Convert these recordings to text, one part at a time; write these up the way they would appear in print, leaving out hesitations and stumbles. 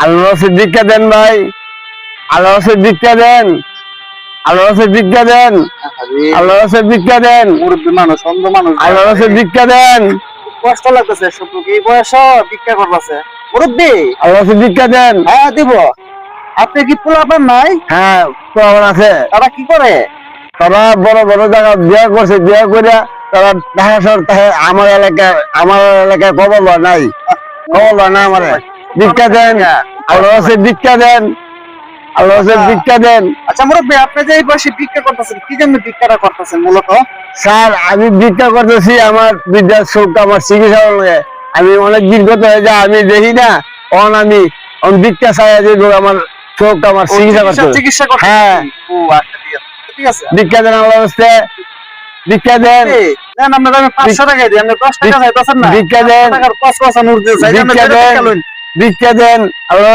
আল্লাহ সিদ্দিককে দেন ভাই, আল্লাহ সিদ্দিককে দেন, আল্লাহ সিদ্দিককে দেন, আল্লাহ সিদ্দিককে দেন, মুরব্বী মানুষ, অন্ধ মানুষ, আল্লাহ সিদ্দিককে দেন, কষ্ট লাগতেছে। শুধু এই বয়স ভিক্ষা করতেছে মুরব্বী। আল্লাহ সিদ্দিককে দেন। হ্যাঁ দিব। আপনি কি পোলাপান নাই? হ্যাঁ প্রমাণ আছে। তারা কি করে? তারা বড় বড় জায়গা বিয়ে করছে, বিয়ে করে তারা ঢাকা শহর আমার এলাকায় খবর লয় নাই, খবর লয় না আমার। ভিক্ষা দেন, আল্লাহ ভিক্ষা দেন, আল্লাহ ভিক্ষা দেন। আচ্ছা মুরব্বী, আপনি যে এই বয়সে ভিক্ষা করতেছেন, কি জন্য ভিক্ষাটা করতেছেন মূলত? স্যার আমি ভিক্ষা করতেছি আমার বিদ্যার শোক, আমার চিকিৎসা লাগে। আমি অনেক বিগত হয়ে যায়, আমি দেখি না আমি ভিক্ষা চাই আমার শোক, আমার চিকিৎসা করতে। হ্যাঁ ও আচ্ছা, ঠিক আছে। ভিক্ষা দেন, আল্লাহ ভিক্ষা দেন। আমরা 500 টাকা দিই, আপনি 10 টাকা চাইতেছেন না। ভিক্ষা দেন, ভিক্ষা দেন, ভিক্ষা দেন, আল্লাহ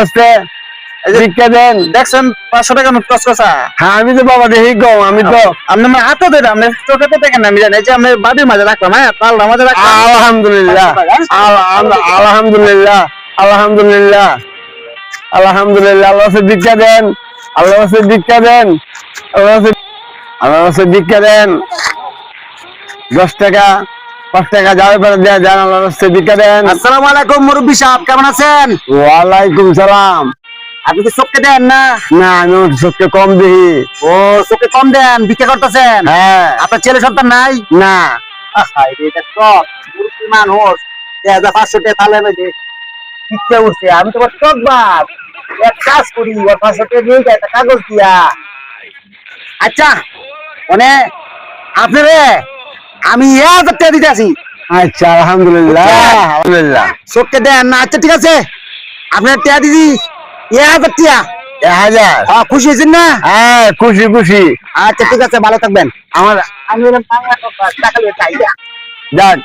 ভিক্ষা দেন। দেখছেন 500 টাকা নোট কসকসা। হ্যাঁ আমি তো বাবা দেখি গো, আমি তো আপনি হাতে দেন, আপনি চোখে তো দেখেন না, আমি জানি যে আমি বাড়ির মাঝে রাখলাম। হ্যাঁ পাল্লা মাঝে রাখলাম। আলহামদুলিল্লাহ, আলহামদুলিল্লাহ, আলহামদুলিল্লাহ, আলহামদুলিল্লাহ। আল্লাহ ভিক্ষা দেন, আল্লাহ ভিক্ষা দেন, আল্লাহ ভিক্ষা দেন। 10 টাকা 5 টাকা যাবে পারে দেয়া যান, আল্লাহ ভিক্ষা দেন। আসসালামু আলাইকুম মুরব্বী সাহেব, কেমন আছেন? ওয়ালাইকুম সালাম। আপনি কি চোখে দেন না? না আমি চোখে কম দেখি। ও চোখে কম দেন, ভিক্ষা করতেছেন? হ্যাঁ। আপনার ছেলে সন্তান নাই? না। এটা তো মুরব্বী মানুষ, 500 টাকা তাহলে ভিক্ষা উঠছে। আমি তোমার চোখ বাপ এক কাজ করি, 500 টাকা নিয়ে যায়, একটা কাগজ দিয়া। আচ্ছা মানে আপনারে আমি 1000 টাকা দিতে আসি। আচ্ছা আলহামদুলিল্লাহ, আলহামদুলিল্লাহ। চোখে দেন না? আচ্ছা ঠিক আছে, আপনার টাকা দিদি 1000 টাকা। 1000? খুশি হয়েছেন না? হ্যাঁ খুশি খুশি। আচ্ছা ঠিক আছে, ভালো থাকবেন। আমার আমি টাকা দিয়ে চাই। যাক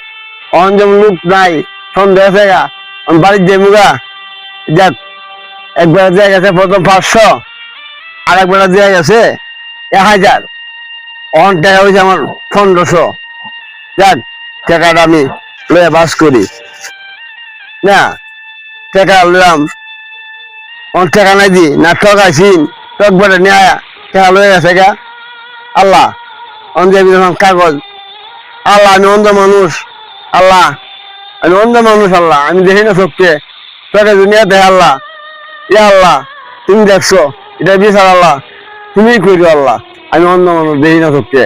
অঞ্জম লোক নাই, সন্দেহ আছে গা, আমি বাড়ির দেবুগা। যাক একবার দেয়া গেছে প্রথম 500, আর একবার দেয়া গেছে 1000, অন টাকা হয়েছে আমার 1500। যাক টাকাটা আমি লয়ে বাস করি না, টাকা লইলাম, অন টাকা নাই দি না ঠকাইছি, টকবারে নিয়ে টাকা লয়ে গেছে গা। আল্লাহ অন্ধ কাগজ, আল্লাহ আমি অন্ধ মানুষ, আল্লাহ আমি অন্ধ মানুষ, আল্লাহ আমি দেখি না চোখকে, তোকে দুনিয়া দেখে আল্লাহ। ইয়া আল্লাহ তুমি দেখছো, এটা বিচার আল্লাহ তুমি করি, আল্লাহ আমি অন্ধ মানুষ দেখি না চোখকে।